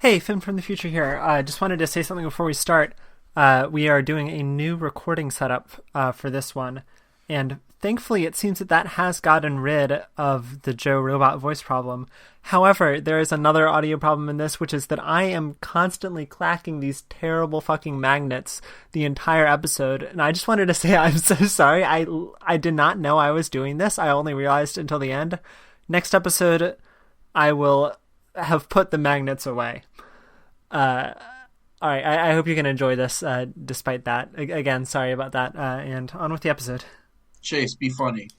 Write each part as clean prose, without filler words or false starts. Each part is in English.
Hey, Finn from the future here. Just wanted to say something before we start. We are doing a new recording setup for this one, and thankfully it seems that that has gotten rid of the Joe robot voice problem. However, there is another audio problem in this, which is that I am constantly clacking these terrible fucking magnets the entire episode, and I just wanted to say I'm so sorry. I did not know I was doing this. I only realized until the end. Next episode, I will have put the magnets away. All right, I hope you can enjoy this despite that. Again, sorry about that, and on with the episode. Chase, be funny.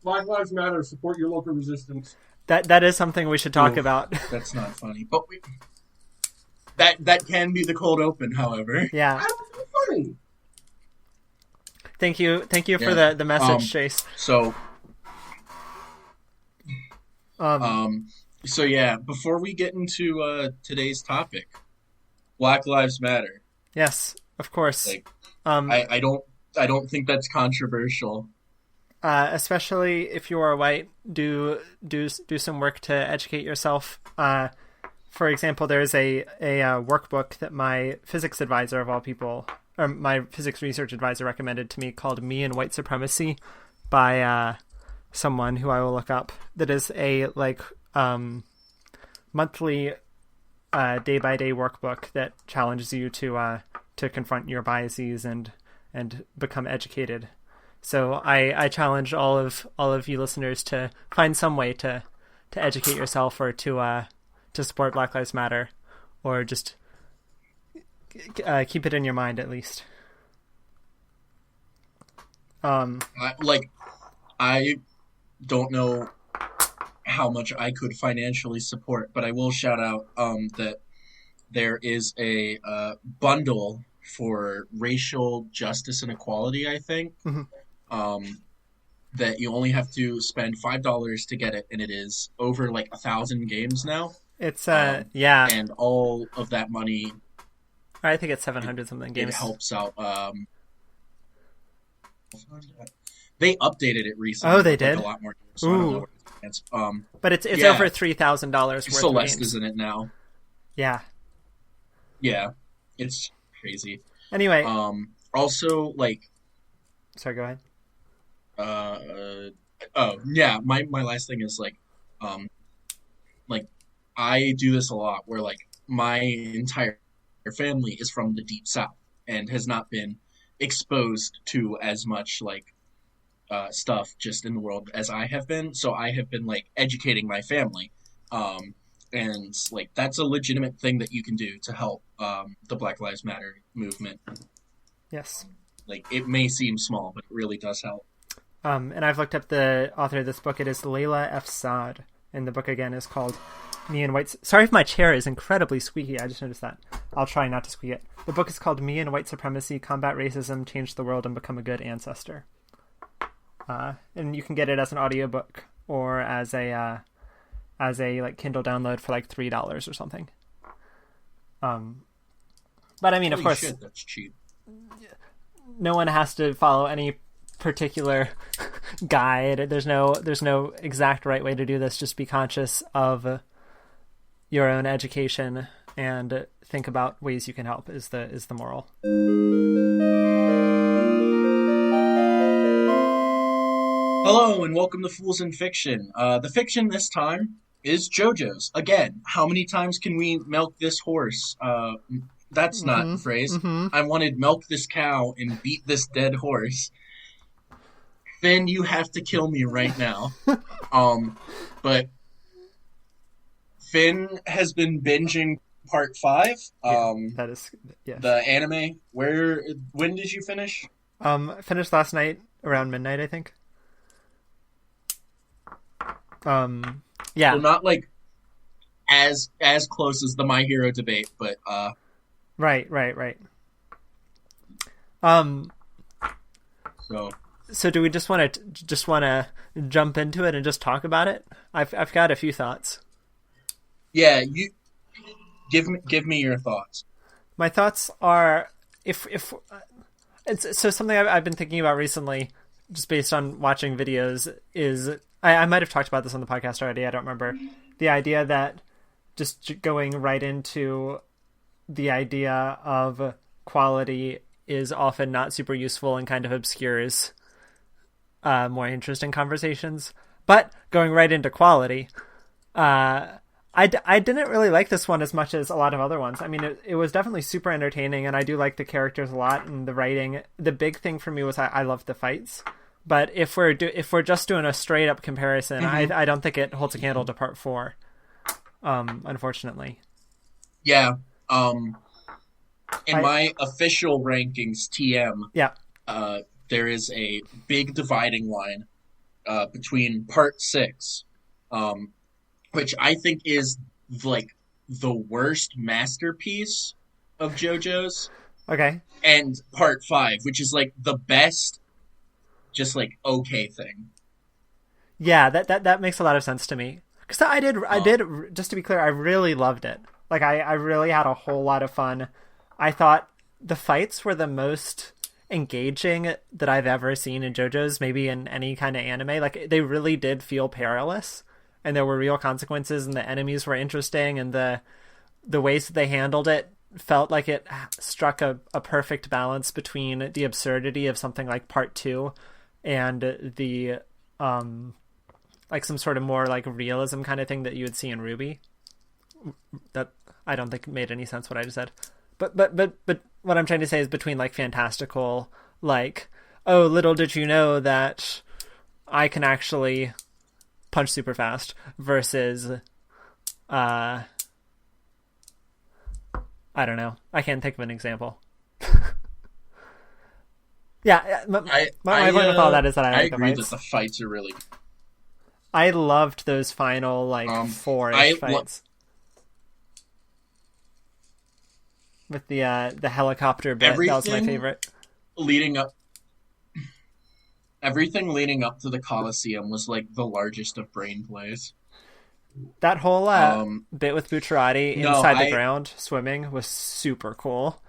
Black Lives Matter. Support your local resistance. That is something we should talk about. That's not funny, but that can be the cold open. However, Yeah. I don't think funny. Thank you for Yeah. the message, Chase. So yeah, before we get into today's topic, Black Lives Matter. Yes, of course. Like, Um, I don't think that's controversial. Especially if you are white, do some work to educate yourself. For example, there's a workbook that my physics advisor of all people, or my physics research advisor recommended to me, called "Me and White Supremacy" by someone who I will look up. That is a monthly day by day workbook that challenges you to confront your biases and become educated. So I challenge all of you listeners to find some way to educate yourself, or to support Black Lives Matter, or just keep it in your mind at least. I don't know how much I could financially support, but I will shout out that there is a bundle for racial justice and equality, I think. Mm-hmm. That you only have to spend $5 to get it, and it is over 1,000 games now. It's yeah, and all of that money, I think it's 700 something games. It helps out. They updated it recently. Oh, they did? A lot more games, so I don't know where it stands. But it's yeah. over $3,000 worth Celeste of games. is in it now. Yeah. Yeah, it's crazy. Anyway. Also, sorry, go ahead. Oh yeah, my last thing is I do this a lot where my entire family is from the deep south and has not been exposed to as much stuff just in the world as I have been. So I have been educating my family, and that's a legitimate thing that you can do to help the Black Lives Matter movement. Yes. It may seem small, but it really does help. And I've looked up the author of this book. It is Layla F. Saad, and the book again is called Me and White... Sorry if my chair is incredibly squeaky, I just noticed that. I'll try not to squeak it. The book is called Me and White Supremacy, Combat Racism, Change the World, and Become a Good Ancestor. And you can get it as an audiobook or as a Kindle download for $3 or something. But I mean, Holy of course... shit, that's cheap. No one has to follow any particular guide. There's no exact right way to do this. Just be conscious of your own education and think about ways you can help is the moral. Hello and welcome to Fools in Fiction. The fiction this time is JoJo's. Again, how many times can we milk this horse? That's not the phrase. Mm-hmm. I wanted milk this cow and beat this dead horse. Finn, you have to kill me right now. But Finn has been binging part 5. That is, yes. The anime. When did you finish? Finished last night around midnight, I think. Yeah. Well, not as close as the My Hero debate, but Right. So do we just want to jump into it and just talk about it? I've got a few thoughts. Yeah, you give me your thoughts. My thoughts are if it's so something I've been thinking about recently, just based on watching videos, is I might have talked about this on the podcast already. I don't remember the idea that just going right into the idea of quality is often not super useful and kind of obscures more interesting conversations. But going right into quality, I didn't really like this one as much as a lot of other ones. I mean, it was definitely super entertaining, and I do like the characters a lot and the writing. The big thing for me was I loved the fights. But if we're just doing a straight up comparison, I don't think it holds a candle to part 4. Unfortunately. Yeah. In my official rankings, TM, there is a big dividing line between part 6, which I think is like the worst masterpiece of JoJo's. Okay. And part 5, which is like the best, just like okay thing. Yeah, that makes a lot of sense to me. Because I did, just to be clear, I really loved it. Like, I really had a whole lot of fun. I thought the fights were the most engaging that I've ever seen in JoJo's, maybe in any kind of anime. Like, they really did feel perilous, and there were real consequences, and the enemies were interesting, and the ways that they handled it felt like it struck a perfect balance between the absurdity of something like part 2 and the like some sort of more like realism kind of thing that you would see in Ruby. That I don't think made any sense what I just said. But what I'm trying to say is between like fantastical, like, oh, little did you know that I can actually punch super fast, versus I don't know. I can't think of an example. Yeah, my point with all that is that I like agree the fights. that the fights are really. I loved those final like 4-ish fights with the helicopter bit. That was my favorite. Everything leading up to the Colosseum was like the largest of brain plays. That whole bit with Bucciarati inside the ground swimming was super cool.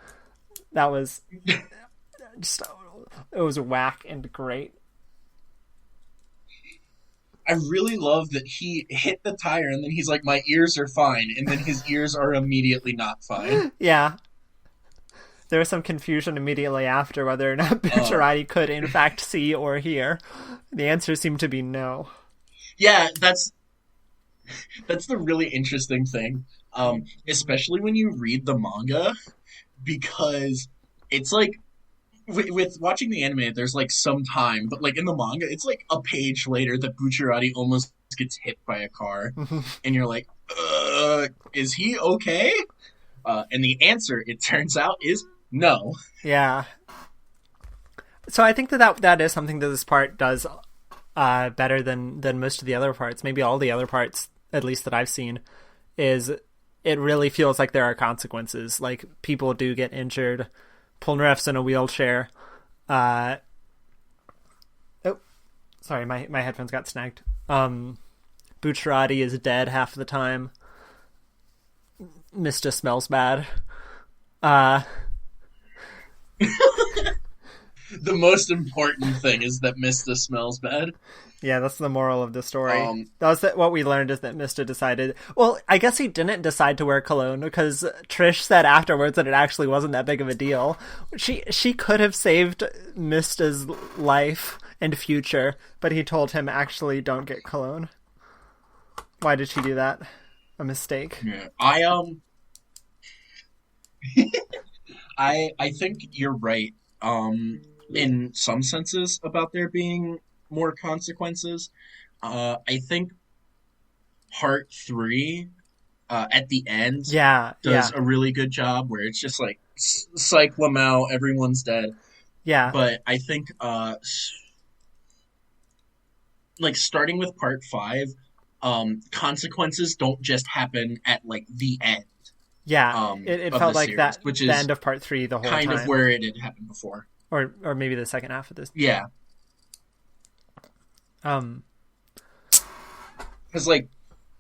That was just, it was whack and great. I really love that he hit the tire and then he's like, my ears are fine, and then his ears are immediately not fine. Yeah. There was some confusion immediately after whether or not Bucciarati could in fact see or hear. The answer seemed to be no. Yeah, that's the really interesting thing, especially when you read the manga, because it's like, with watching the anime, there's like some time, but like in the manga, it's like a page later that Bucciarati almost gets hit by a car, and you're like, is he okay? And the answer, it turns out, is no. Yeah. So I think that is something that this part does better than most of the other parts. Maybe all the other parts, at least that I've seen, is it really feels like there are consequences. Like, people do get injured. Polnareff's in a wheelchair. Oh, sorry, my headphones got snagged. Bucciarati is dead half the time. Mista smells bad. The most important thing is that Mista smells bad. Yeah, that's the moral of the story. What we learned is that Mista decided... Well, I guess he didn't decide to wear cologne, because Trish said afterwards that it actually wasn't that big of a deal. She could have saved Mista's life and future, but he told him, actually, don't get cologne. Why did she do that? A mistake. Yeah, I think you're right, in some senses, about there being more consequences. I think part 3 at the end does a really good job, where it's just like cycle out, everyone's dead. Yeah. But I think like starting with part 5, consequences don't just happen at like the end. Yeah, it felt like series, that, which is the end of part 3 the whole time. Kind of where it had happened before. Or maybe the second half of this. Yeah. Because, like,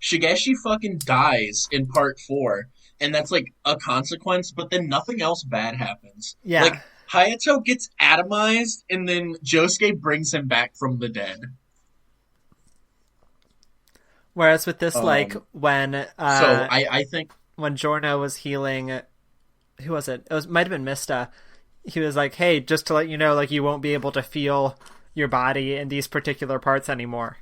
Shigeshi fucking dies in part 4, and that's, like, a consequence, but then nothing else bad happens. Yeah. Like, Hayato gets atomized, and then Josuke brings him back from the dead. Whereas with this, like when So I think when Giorno was healing, who was it? Might have been Mista. He was like, "Hey, just to let you know, like you won't be able to feel your body in these particular parts anymore,"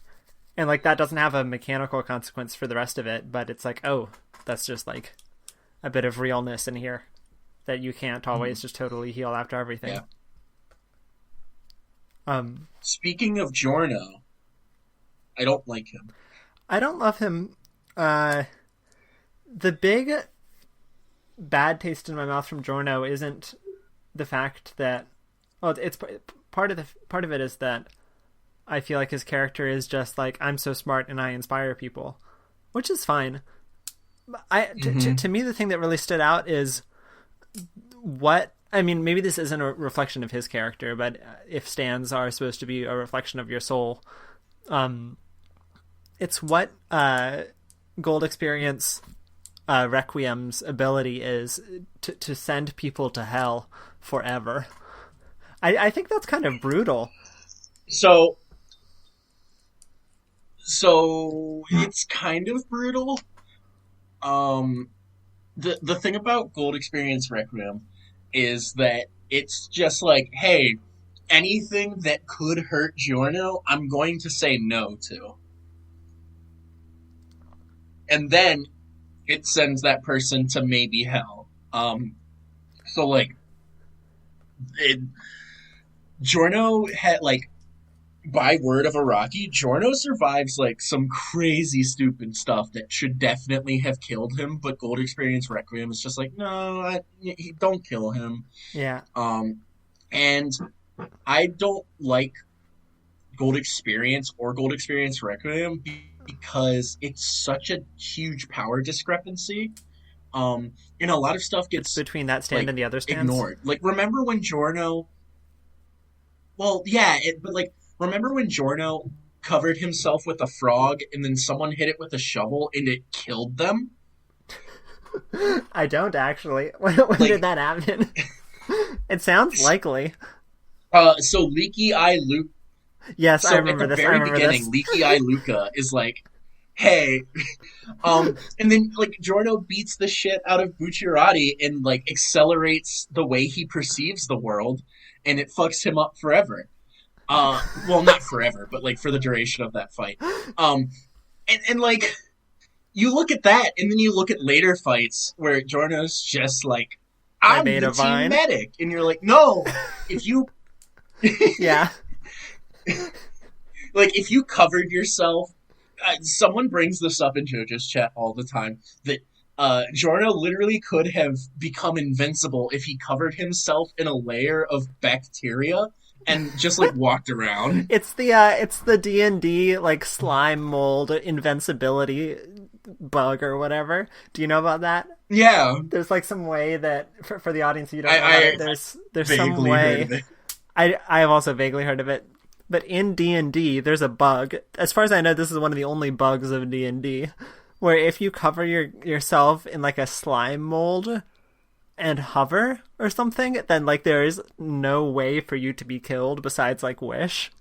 and like that doesn't have a mechanical consequence for the rest of it, but it's like, oh, that's just like a bit of realness in here that you can't always just totally heal after everything. Yeah. Speaking of Giorno, I don't like him. I don't love him. The big bad taste in my mouth from Giorno isn't the fact that, well, it's part of it is that I feel like his character is just like, I'm so smart and I inspire people, which is fine. To me, the thing that really stood out is maybe this isn't a reflection of his character, but if stands are supposed to be a reflection of your soul, it's what Gold Experience Requiem's ability is to send people to hell forever. I think that's kind of brutal. So it's kind of brutal. The thing about Gold Experience Requiem is that it's just like, hey, anything that could hurt Giorno, I'm going to say no to. And then it sends that person to maybe hell. So like, Giorno had like, by word of Araki, Giorno survives like some crazy stupid stuff that should definitely have killed him, but Gold Experience Requiem is just like, no, don't kill him. Yeah. And I don't like Gold Experience or Gold Experience Requiem because it's such a huge power discrepancy. And a lot of stuff gets between that stand and the other stands ignored. Like, remember when Giorno? Well, yeah, but like, remember when Giorno covered himself with a frog and then someone hit it with a shovel and it killed them? I don't actually. When did that happen? It sounds likely. So Leaky Eye Luke. Yes, so I remember at the this. very beginning, Leaky Eye Luca is like, hey, and then like Giorno beats the shit out of Bucciarati and like accelerates the way he perceives the world, and it fucks him up forever. Well, not forever, but like for the duration of that fight. And like you look at that, and then you look at later fights where Giorno's just like, I'm the team medic, and you're like, no, if you, yeah. Like, if you covered yourself, someone brings this up in JoJo's chat all the time, that Giorno literally could have become invincible if he covered himself in a layer of bacteria and just, like, walked around. It's the D&D, like, slime mold invincibility bug or whatever. Do you know about that? Yeah. There's, like, some way that, for the audience who don't know about it, there's some way... I have also vaguely heard of it. But in D&D, there's a bug. As far as I know, this is one of the only bugs of D&D, where if you cover yourself in like a slime mold and hover or something, then like there is no way for you to be killed besides like wish.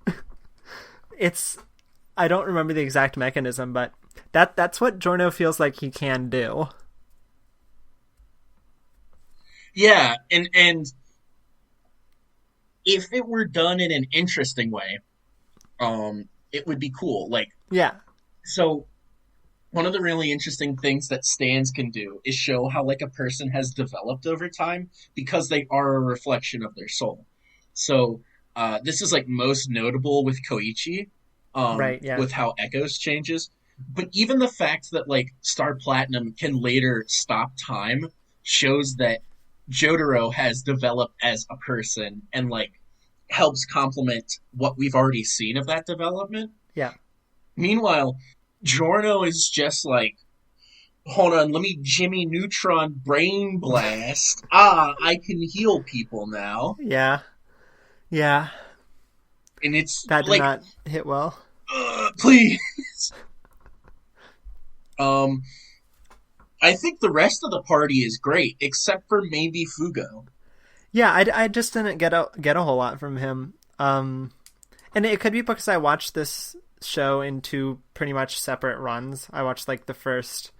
I don't remember the exact mechanism, but that's what Giorno feels like he can do. Yeah, and if it were done in an interesting way, it would be cool. Like, yeah. So one of the really interesting things that stands can do is show how like a person has developed over time because they are a reflection of their soul. So this is like most notable with Koichi, right? Yeah. With how Echoes changes. But even the fact that like Star Platinum can later stop time shows that Jotaro has developed as a person and like helps complement what we've already seen of that development. Yeah. Meanwhile, Giorno is just like, hold on, let me Jimmy Neutron brain blast. I can heal people now. Yeah. Yeah. And it's that did like, not hit well. Please. I think the rest of the party is great, except for maybe Fugo. Yeah, I just didn't get a whole lot from him. And it could be because I watched this show in two pretty much separate runs. I watched like the first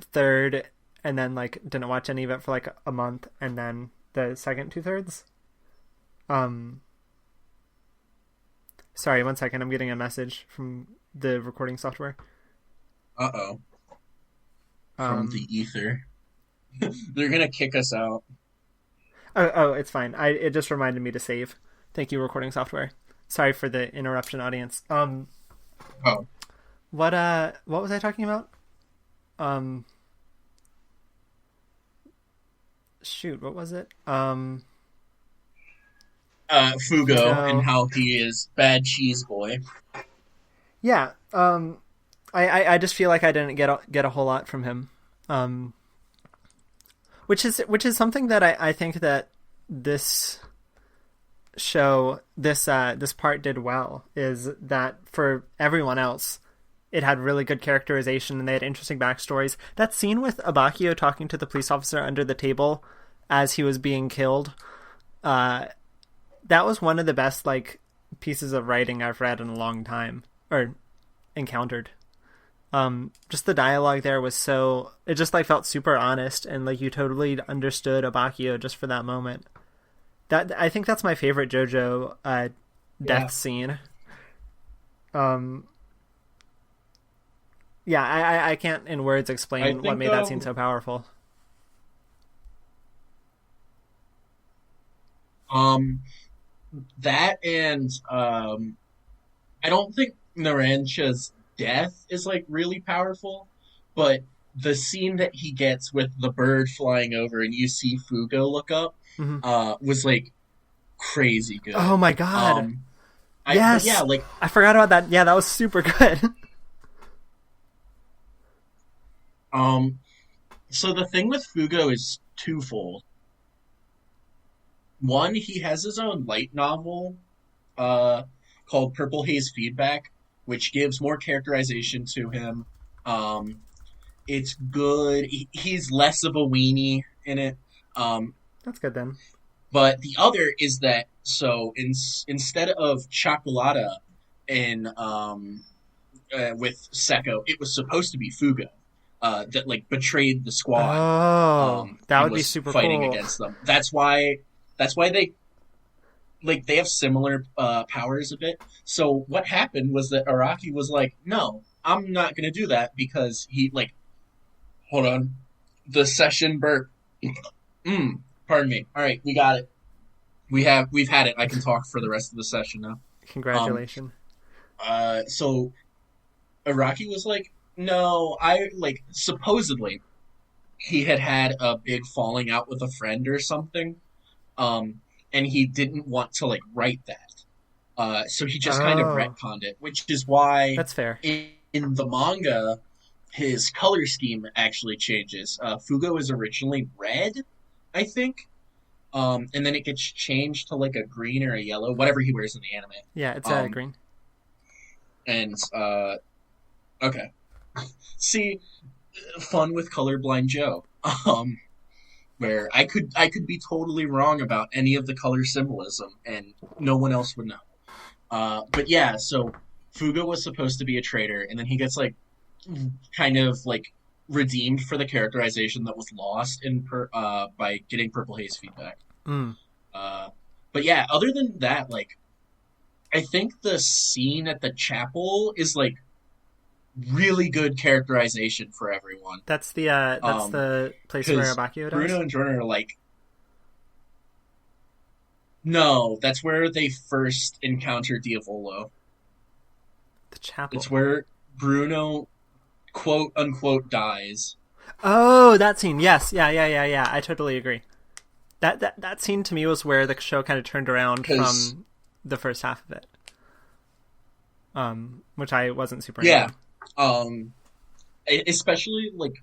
third and then like didn't watch any of it for like a month, and then the second 2/3. Sorry, 1 second. I'm getting a message from the recording software. Uh-oh. From the ether. They're gonna kick us out. Oh, it's fine. It just reminded me to save. Thank you, recording software. Sorry for the interruption, audience. Oh. What was I talking about? Shoot, what was it? Fugo Fugo. and how he is bad cheese boy. Yeah. I just feel like I didn't get a whole lot from him. Which is something that I think that this show, this part did well, is that for everyone else, it had really good characterization and they had interesting backstories. That scene with Abakio talking to the police officer under the table as he was being killed, that was one of the best like pieces of writing I've read in a long time, or encountered. Just the dialogue there was it just like felt super honest, and like you totally understood Abakio just for that moment. I think that's my favorite JoJo death scene. Yeah, I can't in words explain what made that scene so powerful. That and I don't think Narancha's death is like really powerful, but the scene that he gets with the bird flying over and you see Fugo look up was like crazy good. Oh my god. Yes. Yeah, like I forgot about that. Yeah, that was super good. So the thing with Fugo is twofold. One, he has his own light novel called Purple Haze Feedback, which gives more characterization to him. It's good. He's less of a weenie in it. That's good then. But the other is that, so instead of Chocolata with Sekko, it was supposed to be Fugo that like betrayed the squad. Oh, that would be super fighting cool. against them. That's why they have similar powers a bit. So what happened was that Araki was like, no, I'm not going to do that, because he, like, hold on, the session burp. Pardon me. All right, we got it. We've had it. I can talk for the rest of the session now. Congratulations. So Araki was like, no, supposedly he had a big falling out with a friend or something. And he didn't want to like write that. So he just kind of retconned it, which is why that's fair. In the manga, his color scheme actually changes. Fugo is originally red, I think. And then it gets changed to like a green or a yellow, whatever he wears in the anime. Yeah, it's green. And okay. See, fun with colorblind Joe. Where I could be totally wrong about any of the color symbolism, and no one else would know. But yeah, so Fugo was supposed to be a traitor, and then he gets like kind of like redeemed for the characterization that was lost by getting Purple Haze Feedback. But yeah, other than that, like, I think the scene at the chapel is like really good characterization for everyone. That's the place where Abakio dies? Bruno and Jordan are like, no, that's where they first encounter Diavolo. The chapel. It's where Bruno, quote unquote, dies. Oh, that scene. Yes. Yeah. I totally agree. That scene to me was where the show kind of turned around from the first half of it. Which I wasn't super into. Especially like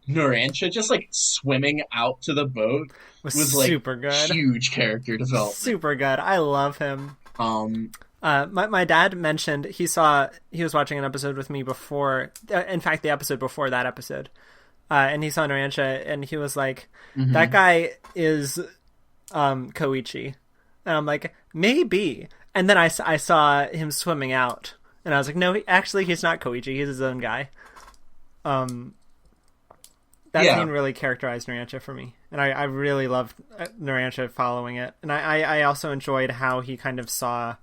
Narancha just like swimming out to the boat was like super good. Huge character development. Super good. I love him. My dad mentioned he was watching an episode with me before, in fact the episode before that episode, and he saw Narancha and he was like, that guy is Koichi, and I'm like, maybe. And then I saw him swimming out, and I was like, no, actually, he's not Koichi. He's his own guy. That scene really characterized Narancia for me, and I really loved Narancia following it. And I also enjoyed how he kind of saw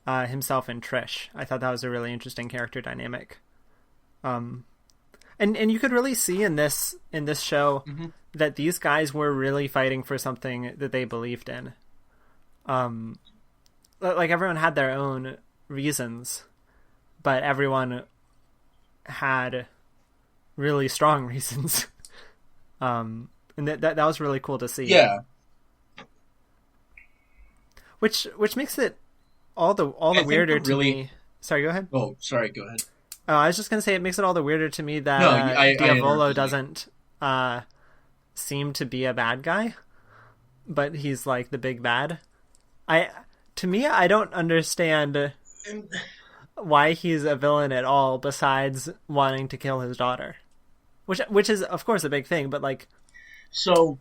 himself in Trish. I thought that was a really interesting character dynamic. And you could really see in this show that these guys were really fighting for something that they believed in. Like everyone had their own reasons, but everyone had really strong reasons. And that was really cool to see. Yeah. Which makes it all the weirder to me. Sorry, go ahead. Oh, sorry, go ahead. Oh, I was just gonna say it makes it all the weirder to me that Diavolo doesn't seem to be a bad guy, but he's like the big bad. To me, I don't understand why he's a villain at all, besides wanting to kill his daughter, which is of course a big thing. But like, so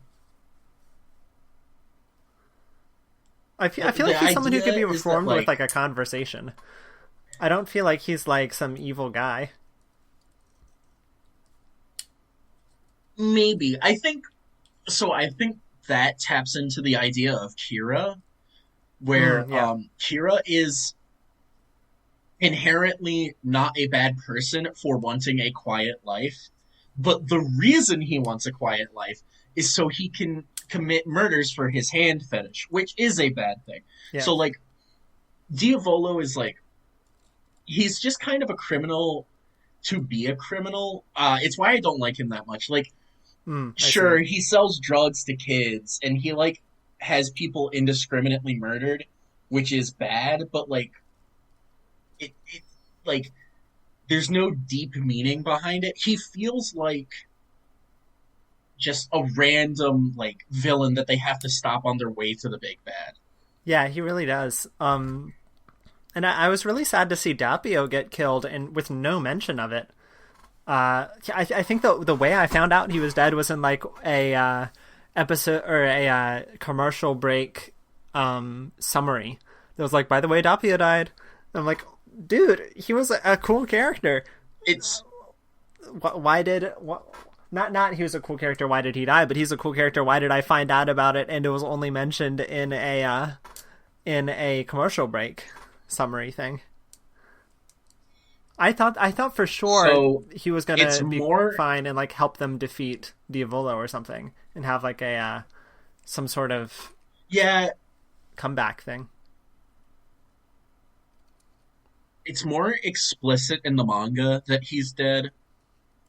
I feel like he's someone who could be reformed with like a conversation. I don't feel like he's like some evil guy. Maybe. I think that taps into the idea of Kira, where Kira is inherently not a bad person for wanting a quiet life, but the reason he wants a quiet life is so he can commit murders for his hand fetish, which is a bad thing. Yeah. So like, Diavolo is like, he's just kind of a criminal to be a criminal. It's why I don't like him that much. Like, sure, he sells drugs to kids, and he, like, has people indiscriminately murdered, which is bad, but, like, it like, there's no deep meaning behind it. He feels like just a random, like, villain that they have to stop on their way to the big bad. Yeah, he really does. And I was really sad to see Doppio get killed, and with no mention of it. I think the way I found out he was dead was in like a episode or a commercial break summary. It was like, by the way, Doppio died. I'm like, dude, he was a cool character. It's not he was a cool character. Why did he die? But he's a cool character. Why did I find out about it? And it was only mentioned in a commercial break summary thing. I thought for sure he was gonna be fine and like help them defeat Diavolo or something and have like a some sort of comeback thing. It's more explicit in the manga that he's dead.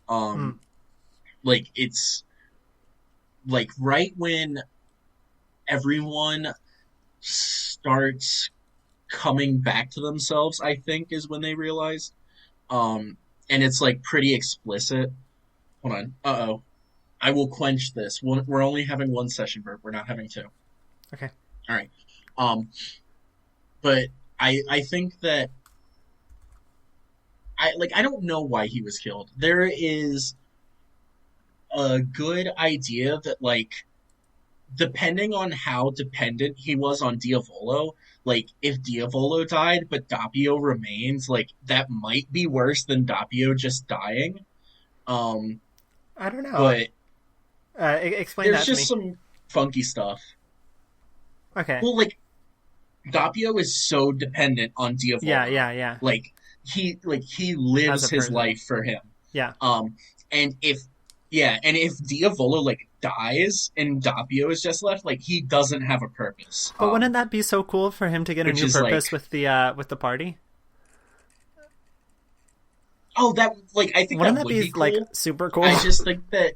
Like it's like right when everyone starts coming back to themselves, I think, is when they realize. And it's like pretty explicit. Hold on. Uh-oh. I will quench this. We're only having one session burp. We're not having two. Okay. All right. But I think that I don't know why he was killed. There is a good idea that like depending on how dependent he was on Diavolo, like, if Diavolo died, but Doppio remains, like, that might be worse than Doppio just dying. I don't know. But explain that to me. There's just some funky stuff. Okay. Well, like, Doppio is so dependent on Diavolo. Yeah. Like, he lives his life for him. Yeah. And if Diavolo, like, dies and Doppio is just left, like, he doesn't have a purpose. But wouldn't that be so cool for him to get a new purpose with the party? Oh, that, like, I think wouldn't that would be cool. Like, super cool? I just think that...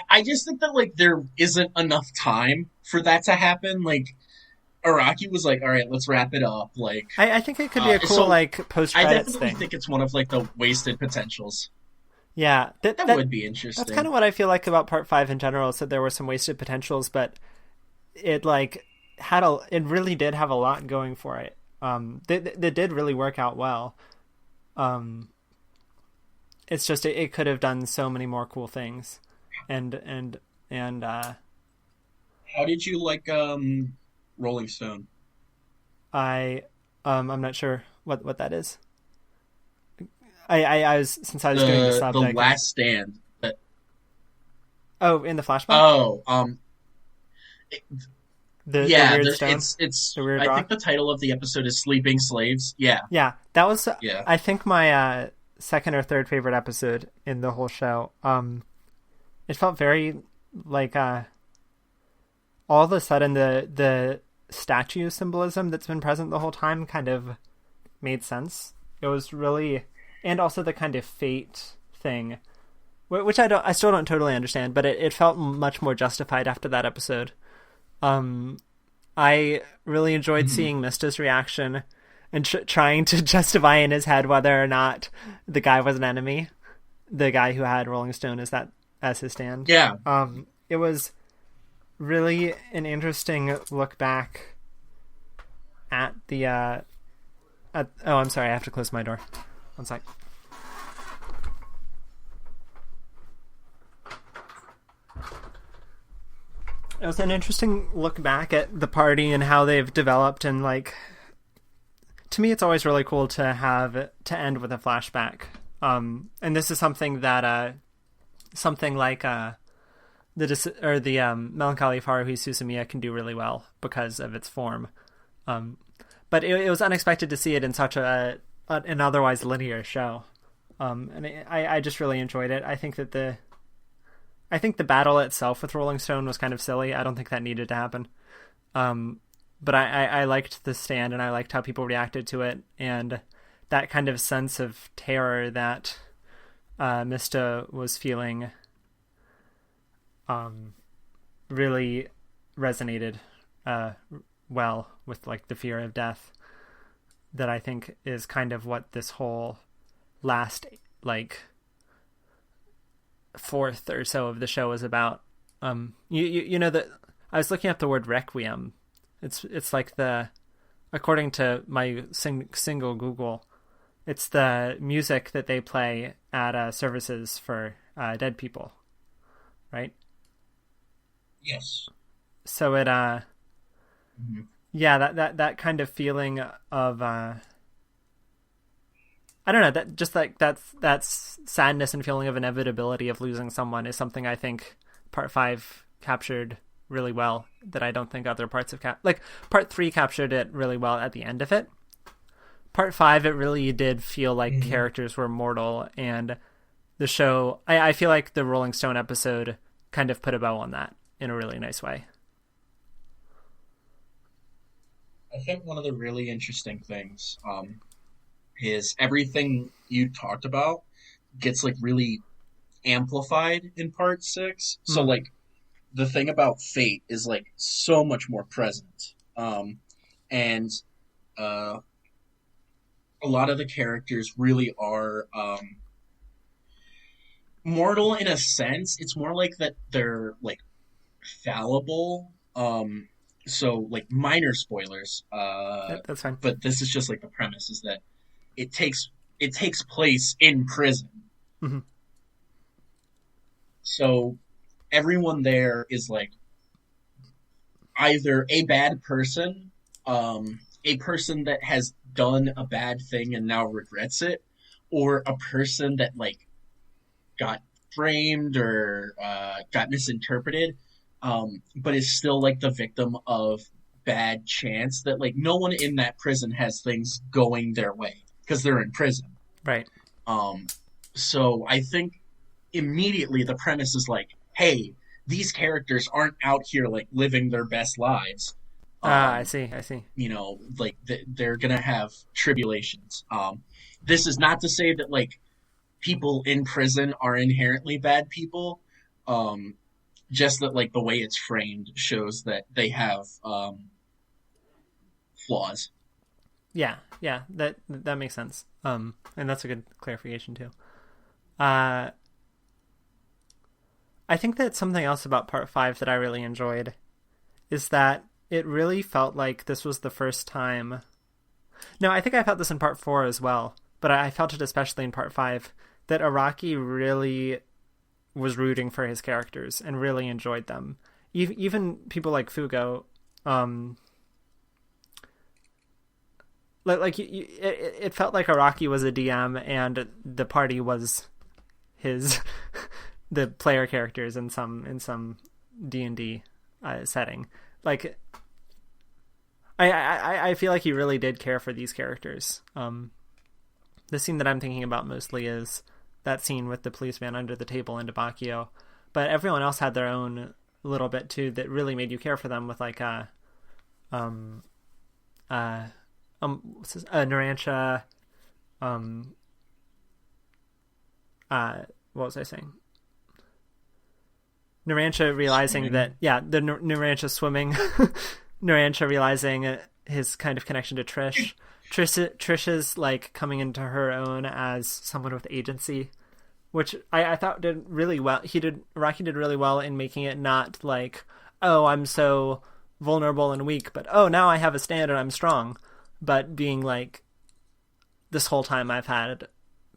I just think that, like, there isn't enough time for that to happen. Like, Araki was like, all right, let's wrap it up. Like, I think it could be a cool, like, post-credits thing. I definitely think it's one of, like, the wasted potentials. Yeah. That would be interesting. That's kind of what I feel like about Part 5 in general, is that there were some wasted potentials, but it, like, it really did have a lot going for it. They did really work out well. It's just, it could have done so many more cool things. And how did you like Rolling Stone. I'm not sure what that is. I was, since I was doing the sub. The Last Stand. Oh, in the flashback. Oh, it- The yeah. weird stone. It's. The weird I rock. think the title of the episode is "Sleeping Slaves." Yeah, Yeah, that was yeah. I think my second or third favorite episode in the whole show. It felt very like all of a sudden the statue symbolism that's been present the whole time kind of made sense. It was really, and also the kind of fate thing, which I still don't totally understand, but it felt much more justified after that episode. I really enjoyed seeing Mista's reaction and trying to justify in his head whether or not the guy was an enemy, the guy who had Rolling Stone as his stand. Yeah. It was really an interesting look back at the oh, I'm sorry, I have to close my door. One sec. It was an interesting look back at the party and how they've developed, and like, to me it's always really cool to end with a flashback. And this is something that something like the Melancholy of Haruhi Suzumiya can do really well because of its form. But it was unexpected to see it in such an otherwise linear show. And I just really enjoyed it. I think the battle itself with Rolling Stone was kind of silly. I don't think that needed to happen. But I liked the stand, and I liked how people reacted to it, and that kind of sense of terror that Mista was feeling really resonated well with like the fear of death, that I think is kind of what this whole last like fourth or so of the show is about. You know that I was looking up the word requiem. It's like according to my single Google, it's the music that they play at services for dead people, right? Yes. So it yeah, that kind of feeling of I don't know, that just like that's sadness and feeling of inevitability of losing someone is something I think part 5 captured really well, that I don't think other parts of like part 3 captured it really well at the end of it. Part 5, it really did feel like characters were mortal, and the show, I feel like the Rolling Stone episode kind of put a bow on that in a really nice way. I think one of the really interesting things is everything you talked about gets like really amplified in part 6. So like the thing about fate is like so much more present. And a lot of the characters really are mortal in a sense. It's more like that they're like fallible. So like minor spoilers. That's fine. But this is just like the premise is that it takes place in prison. Mm-hmm. So everyone there is like either a bad person, a person that has done a bad thing and now regrets it, or a person that like got framed or got misinterpreted, but is still like the victim of bad chance, that like no one in that prison has things going their way because they're in prison. Right. So I think immediately the premise is like, hey, these characters aren't out here like living their best lives. I see. You know, like they're gonna have tribulations. This is not to say that like people in prison are inherently bad people. Just that like the way it's framed shows that they have flaws. Yeah, that makes sense. And that's a good clarification too. I think that something else about part 5 that I really enjoyed is that it really felt like this was the first time. No, I think I felt this in part 4 as well, but I felt it especially in part 5, that Araki really was rooting for his characters and really enjoyed them. Even people like Fugo, it felt like Araki was a DM and the party was his the player characters in some D&D setting. Like I feel like he really did care for these characters. The scene that I'm thinking about mostly is that scene with the policeman under the table in Debacchio, but everyone else had their own little bit too that really made you care for them, with like Narantia, what was I saying? Narantia realizing Swimming. that, the Narantia swimming, Narantia realizing his kind of connection to Trish. Trish's like coming into her own as someone with agency, which I thought did really well. Rocky did really well in making it not like, oh, I'm so vulnerable and weak, but oh, now I have a stand and I'm strong, but being like, this whole time I've had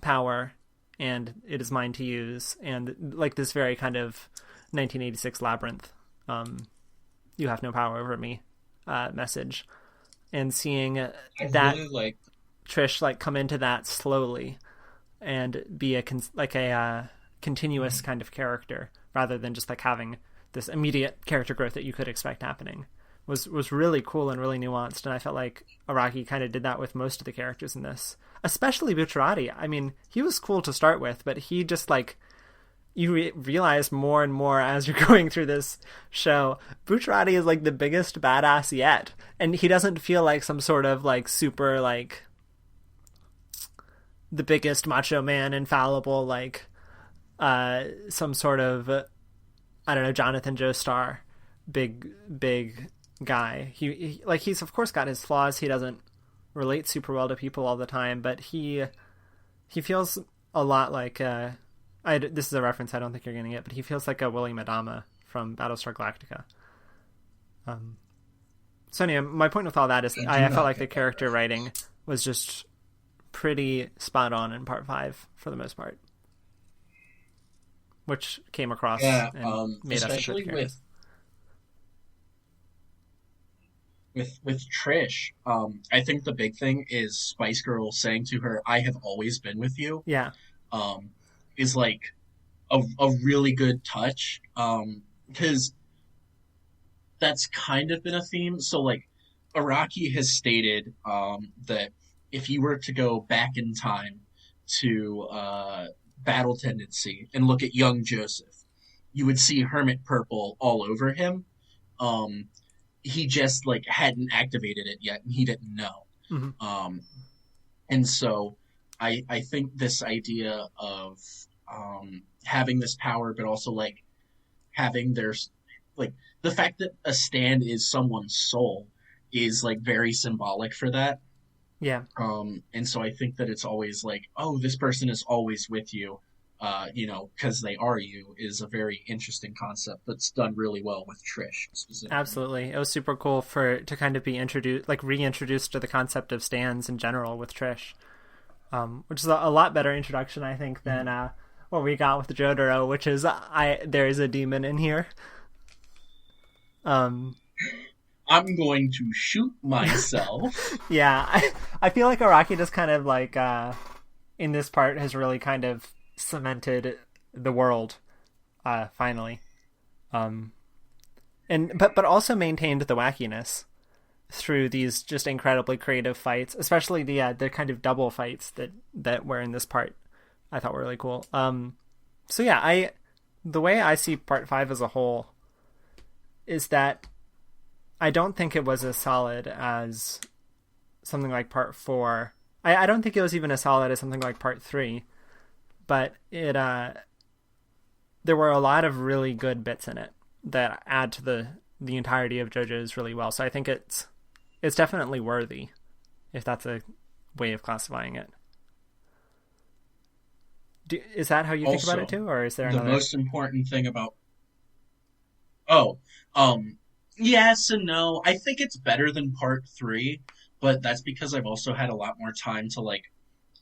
power and it is mine to use, and like this very kind of 1986 Labyrinth, you have no power over me message, and seeing I that really like. Trish like come into that slowly and be a continuous kind of character rather than just like having this immediate character growth that you could expect happening was really cool and really nuanced. And I felt like Araki kind of did that with most of the characters in this, especially Bucciarati. I mean, he was cool to start with, but he just like, you realize more and more as you're going through this show, Bucciarati is like the biggest badass yet, and he doesn't feel like some sort of like super like the biggest macho man, infallible, like some sort of, I don't know, Jonathan Joestar, big guy. He like, he's of course got his flaws. He doesn't relate super well to people all the time, but he feels a lot like this is a reference I don't think you're going to get, but he feels like a William Adama from Battlestar Galactica. So anyway, my point with all that is I felt like the character writing was just pretty spot on in part 5 for the most part, which came across and made us Especially sympathetic. with Trish. I think the big thing is Spice Girl saying to her, "I have always been with you." Yeah, Is like a really good touch, because that's kind of been a theme. So like, Araki has stated that if you were to go back in time to Battle Tendency and look at young Joseph, you would see Hermit Purple all over him. He just like hadn't activated it yet, and he didn't know. mm-hmm. And so I think this idea of having this power, but also like having like the fact that a stand is someone's soul is like very symbolic for that. Yeah, And so I think that it's always like, oh, this person is always with you, because they are you, is a very interesting concept that's done really well with Trish specifically. absolutely. It was super cool to kind of be reintroduced to the concept of stands in general with Trish, which is a lot better introduction, I think, than what we got with JoJo, which is there is a demon in here. I'm going to shoot myself. Yeah, I feel like Araki just kind of like in this part has really kind of cemented the world finally, but also maintained the wackiness through these just incredibly creative fights, especially the kind of double fights that were in this part. I thought were really cool. So yeah, the way I see part 5 as a whole is that I don't think it was as solid as something like part 4. I don't think it was even as solid as something like part 3, but it there were a lot of really good bits in it that add to the entirety of JoJo's really well. So I think it's definitely worthy, if that's a way of classifying it. Is that how you think about it too, or is there The another? most important thing about yes and no. I think it's better than part 3, but that's because I've also had a lot more time to like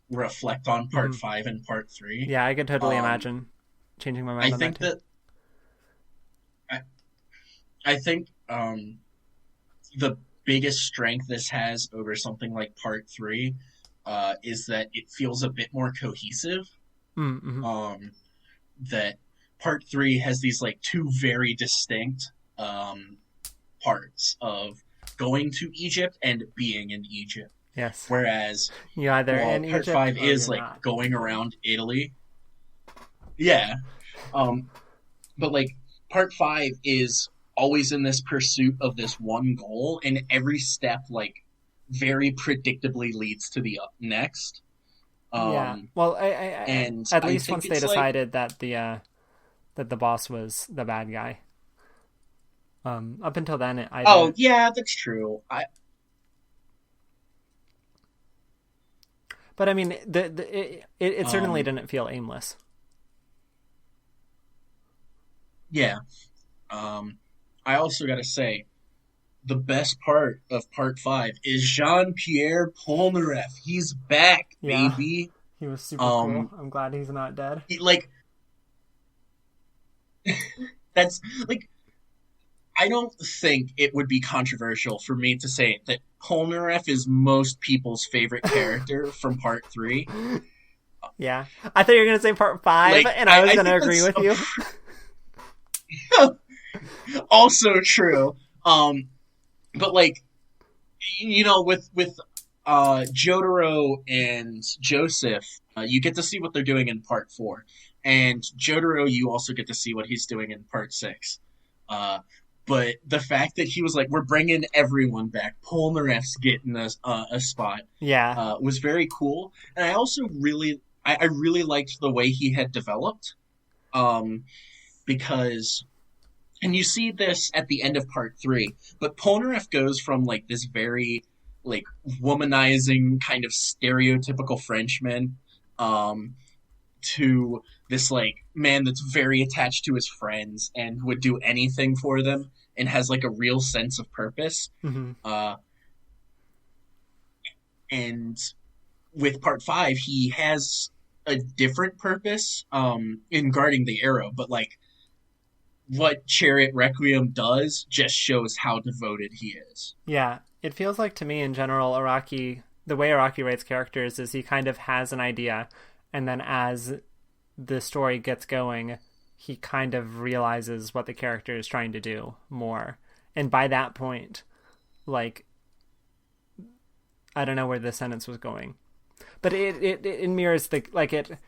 reflect on part 5 and part 3. Yeah, I could totally Um, imagine changing my mind I on that think too. that I think the biggest strength this has over something like part three is that it feels a bit more cohesive. Mm-hmm. That part three has these like two very distinct parts of going to Egypt and being in Egypt. Yes. Whereas, You either well, in part Egypt five or is you're like not. going around Italy. Yeah. Um, but like part five is always in this pursuit of this one goal, and every step like very predictably leads to the next. Yeah. Um, Well, and at I least think once they it's like, decided that the boss was the bad guy. Up until then, I oh didn't. yeah, that's true. But I mean, it certainly Um, didn't feel aimless. yeah. Um, I also got to say, the best part of part five is Jean Pierre Polnareff. He's back, Yeah, baby. he was super cool. Um, I'm glad he's not dead. like that's like I don't think it would be controversial for me to say that Polnareff is most people's favorite character from part three. Yeah, I thought you were gonna say part five, Like and I was I gonna think agree that's with you. also true. But like with Jotaro and Joseph, you get to see what they're doing in part four, and Jotaro, you also get to see what he's doing in part six. Uh, but the fact that he was like, "We're bringing everyone back," Polnareff's getting a spot, Yeah, was very cool, and I also I really liked the way he had developed, um, because and you see this at the end of part three, but Polnareff goes from like this very like womanizing kind of stereotypical Frenchman, um, to this like man that's very attached to his friends and would do anything for them and has like a real sense of purpose. hmm Uh, and with part five, he has a different purpose in guarding the arrow, but like what Chariot Requiem does just shows how devoted he is. yeah. It feels like to me in general, Araki. The way Araki writes characters is he kind of has an idea, and then as the story gets going, he kind of realizes what the character is trying to do more. And by that point, like, I don't know where the sentence was going, but it mirrors the like it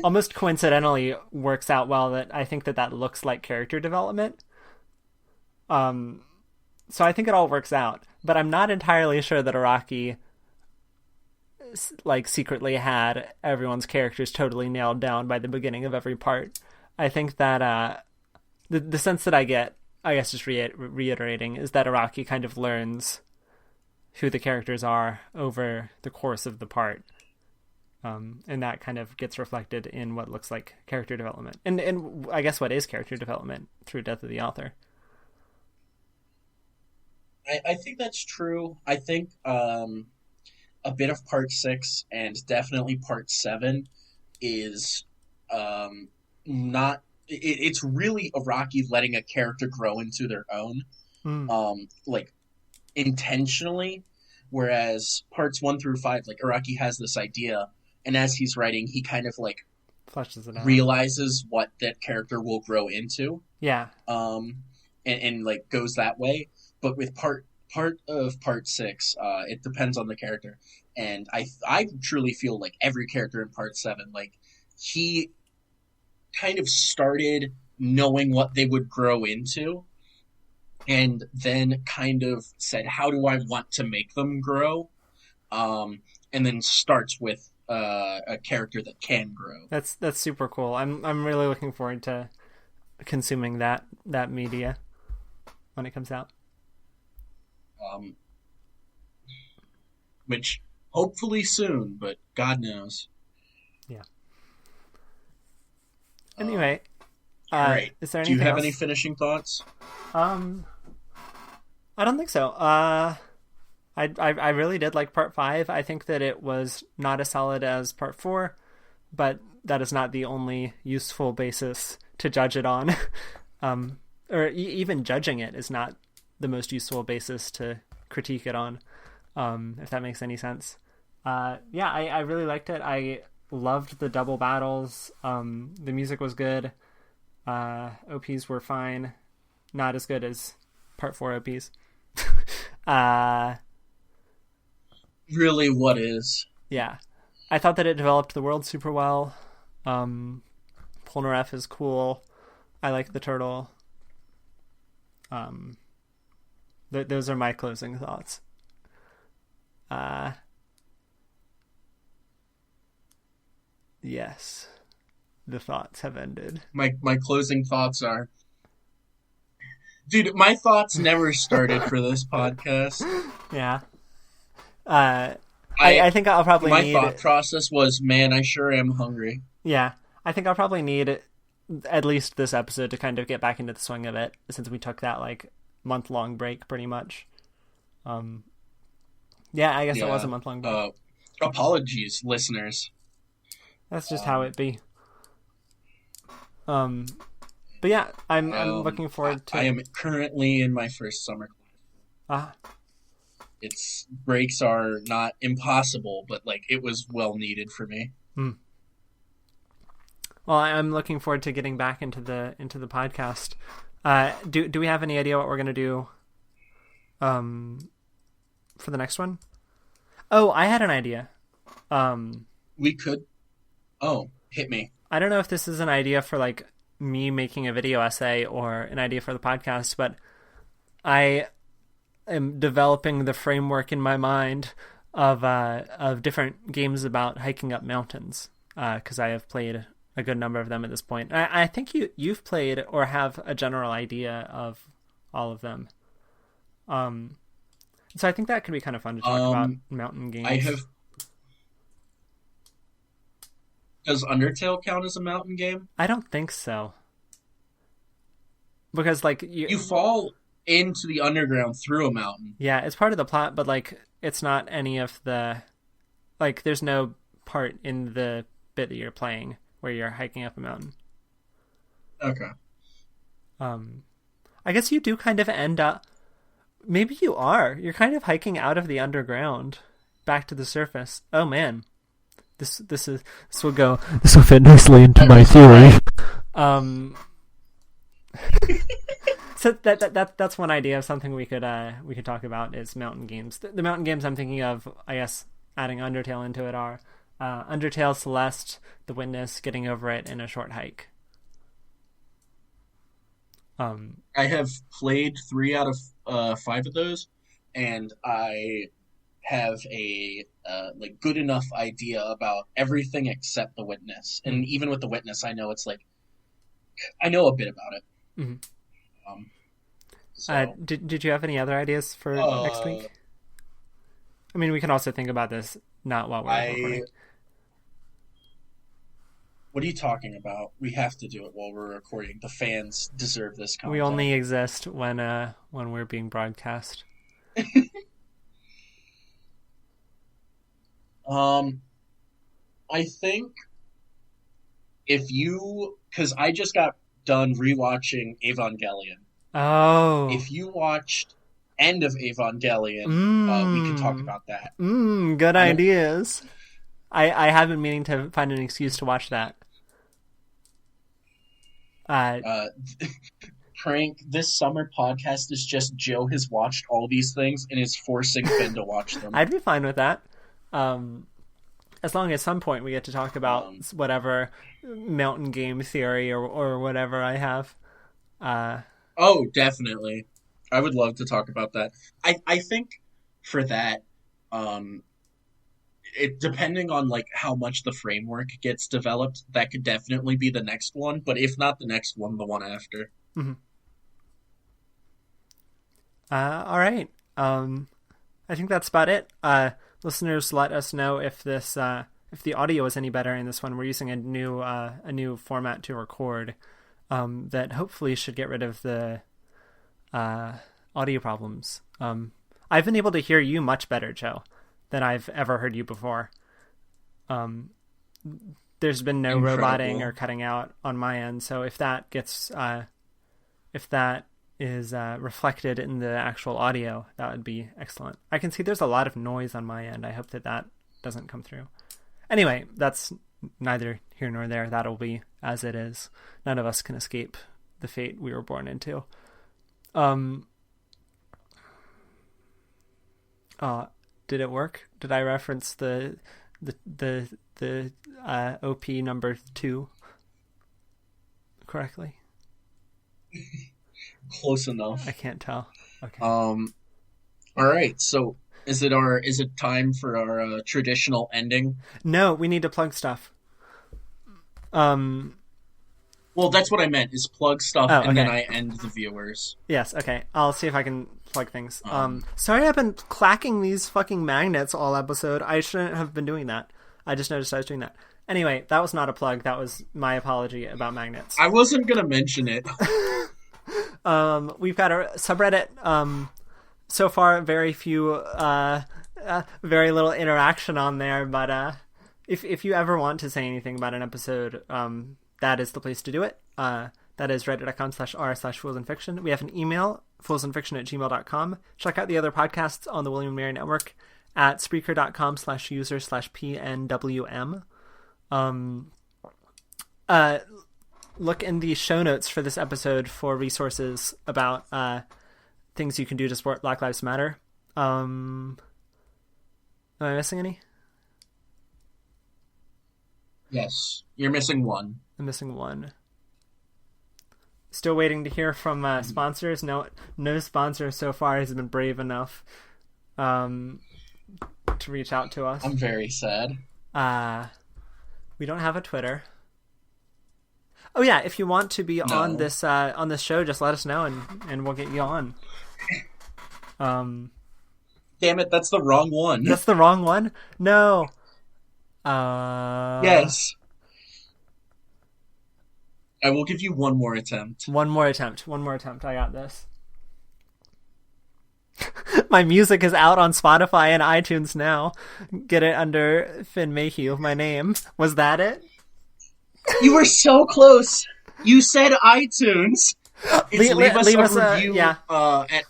almost coincidentally works out well that I think that looks like character development. Um, so I think it all works out, but I'm not entirely sure that Araki like secretly had everyone's characters totally nailed down by the beginning of every part. I think that the sense that I get, I guess just reiterating, is that Araki kind of learns who the characters are over the course of the part. And that kind of gets reflected in what looks like character development. And I guess what is character development through Death of the Author. I think that's true. I think a bit of part six and definitely part seven is not. It's really Araki letting a character grow into their own, Mm, like intentionally. Whereas parts one through five, like Araki has this idea, and as he's writing, he kind of like fleshes it out. realizes what that character will grow into, Yeah. um, and like goes that way. But with part of part six, it depends on the character, and I truly feel like every character in part seven, like he kind of started knowing what they would grow into, and then kind of said, "How do I want to make them grow?" And then starts with a character that can grow. That's super cool. I'm really looking forward to consuming that media when it comes out. Um, which hopefully soon, but God knows. Yeah. Um, Anyway, all right. is there Do you anything have else? any finishing thoughts? Um, I don't think so. I really did like part five. I think that it was not as solid as part four, but that is not the only useful basis to judge it on. Or even judging it is not the most useful basis to critique it on, if that makes any sense. Yeah, I really liked it. I loved the double battles. The music was good. OPs were fine. Not as good as Part 4 OPs. Really, what is? Yeah. I thought that it developed the world super well. Polnareff is cool. I like the turtle. Those are my closing thoughts. Yes. The thoughts have ended. My closing thoughts are, dude, my thoughts never started for this podcast. Yeah. I think I'll probably my need... thought process was, man, I sure am hungry. Yeah. I think I'll probably need at least this episode to kind of get back into the swing of it, since we took that like month-long break pretty much. Yeah, I guess it was a month-long break. Apologies, listeners. That's just how it be. But yeah, I'm looking forward to... I am currently in my first summer class. Its breaks are not impossible, but like it was well needed for me. Well, I'm looking forward to getting back into the podcast. Do we have any idea what we're gonna do for the next one? Oh, I had an idea. We could... Oh, hit me. I don't know if this is an idea for like me making a video essay or an idea for the podcast, but I am developing the framework in my mind of different games about hiking up mountains, because I have played a good number of them at this point. I think you've played or have a general idea of all of them. So I think that could be kind of fun to talk about mountain games. I have... Does Undertale count as a mountain game? I don't think so. Because like you fall into the underground through a mountain. Yeah, it's part of the plot, but like it's not any of the... Like there's no part in the bit that you're playing where you're hiking up a mountain. Okay. I guess you do kind of end up... Maybe you are. You're kind of hiking out of the underground back to the surface. Oh man. This will fit nicely into my theory. So that's one idea of something we could talk about is mountain games. The mountain games I'm thinking of, I guess, adding Undertale into it are Undertale, Celeste, The Witness, Getting Over It, and A Short Hike. I have played 3 out of 5 of those, and I have a like good enough idea about everything except The Witness. And even with The Witness, I know it's like I know a bit about it. Mm-hmm. Did you have any other ideas for next week? I mean, we can also think about this not while we're recording. What are you talking about? We have to do it while we're recording. The fans deserve this content. We only exist when we're being broadcast. I think because I just got done rewatching Evangelion. Oh. If you watched End of Evangelion, we could talk about that. Good ideas. I have been meaning to find an excuse to watch that. Prank, this summer podcast is just Joe has watched all these things and is forcing Finn to watch them. I'd be fine with that. As long as at some point we get to talk about whatever mountain game theory or whatever I have. Oh, definitely. I would love to talk about that. I think for that, it depending on like how much the framework gets developed, that could definitely be the next one. But if not the next one, the one after. Mm-hmm. All right. I think that's about it. Listeners, let us know if this if the audio is any better in this one. We're using a new format to record that hopefully should get rid of the audio problems. I've been able to hear you much better, Joe, than I've ever heard you before. There's been no roboting or cutting out on my end, so if that gets if that reflected in the actual audio, that would be excellent. I can see there's a lot of noise on my end. I hope that doesn't come through. Anyway, that's neither here nor there. That'll be as it is. None of us can escape the fate we were born into. Did it work? Did I reference the OP number 2 correctly? Close enough. I can't tell. Okay. All right. So is it time for our traditional ending? No, we need to plug stuff. Well, that's what I meant, is plug stuff, okay. and then I end the viewers. Yes, okay. I'll see if I can plug things. Sorry I've been clacking these fucking magnets all episode. I shouldn't have been doing that. I just noticed I was doing that. Anyway, that was not a plug. That was my apology about magnets. I wasn't going to mention it. We've got a subreddit. So far, very few, very little interaction on there, but if you ever want to say anything about an episode, that is the place to do it. That is reddit.com/r/foolsandfiction. We have an email, foolsandfiction@gmail.com. Check out the other podcasts on the William & Mary Network at spreaker.com/user/pnwm. Look in the show notes for this episode for resources about things you can do to support Black Lives Matter. Am I missing any? Yes, you're missing one. I'm missing one. Still waiting to hear from sponsors. No sponsor so far has been brave enough to reach out to us. I'm very sad. We don't have a Twitter. Oh yeah, if you want to be on this show, just let us know and we'll get you on. Damn it, that's the wrong one. That's the wrong one? No. Yes. I will give you one more attempt. One more attempt. I got this. My music is out on Spotify and iTunes now. Get it under Finn Mayhew, my name. Was that it? You were so close. You said iTunes. Leave us a review at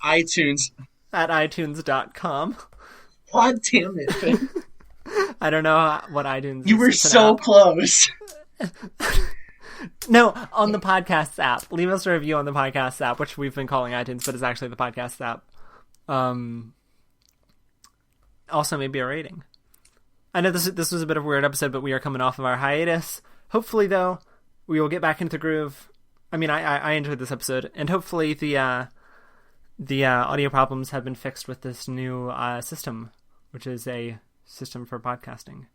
iTunes. At iTunes.com. God damn it, Finn. I don't know what iTunes is. You were so close. No, on the podcast app. Leave us a review on the podcast app, which we've been calling iTunes, but it's actually the podcast app. Also, maybe a rating. I know this was a bit of a weird episode, but we are coming off of our hiatus. Hopefully, though, we will get back into the groove. I mean, I enjoyed this episode, and hopefully the audio problems have been fixed with this new system, which is a system for podcasting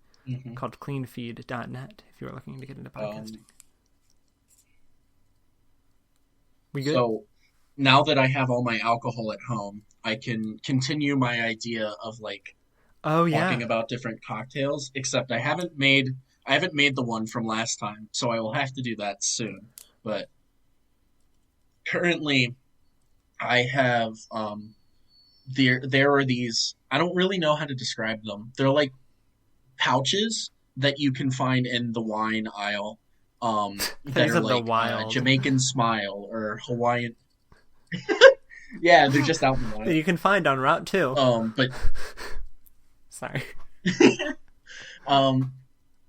called cleanfeed.net, if you're looking to get into podcasting. We good? So, now that I have all my alcohol at home, I can continue my idea of talking about different cocktails, except I haven't made the one from last time, so I will have to do that soon. But currently I have there are these, I don't really know how to describe them. They're like pouches that you can find in the wine aisle. That are like Jamaican Smile or Hawaiian. Yeah, they're just out in the wild. You can find on Route 2. But sorry.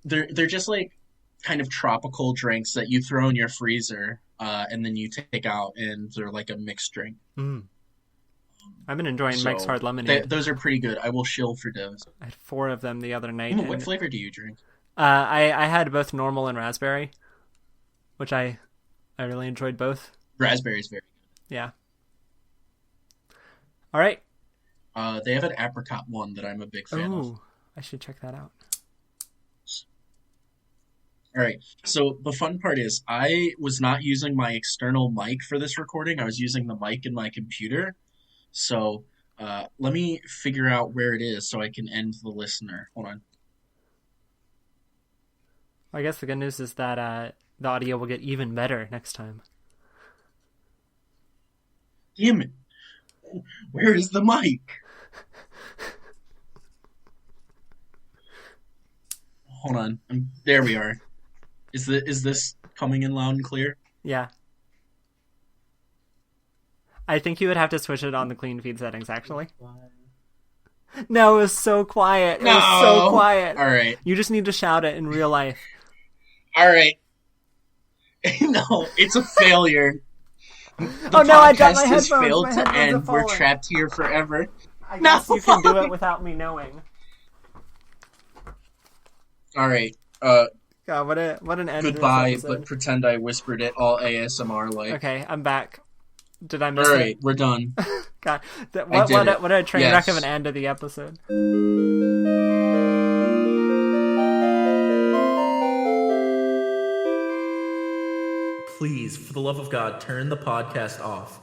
They're just like kind of tropical drinks that you throw in your freezer, and then you take out, and they're like a mixed drink. I've been enjoying Mike's Hard Lemonade. Those are pretty good. I will shill for those. I had 4 of them the other night. What flavor do you drink? I had both normal and raspberry, which I really enjoyed both. Raspberry is very good. Yeah. All right. They have an apricot one that I'm a big fan of. I should check that out. All right. So the fun part is I was not using my external mic for this recording. I was using the mic in my computer. So let me figure out where it is so I can end the listener. Hold on. I guess the good news is that the audio will get even better next time. Damn it. Where is the mic? Hold on. There we are. Is this coming in loud and clear? Yeah. I think you would have to switch it on the clean feed settings, actually. No, it was so quiet. It was so quiet. All right. You just need to shout it in real life. All right. No, it's a failure. Oh no, I dropped my podcast has headphones. failed My to headphones have end. We're fallen. trapped here forever. I No. guess you can do it without me knowing. All right. God, what an end. Goodbye, to this but episode. pretend I whispered it all ASMR like. Okay, I'm back. Did I miss All it? right, we're done. God, I did it. what a train Yes. wreck of an end to the episode. Please, for the love of God, turn the podcast off.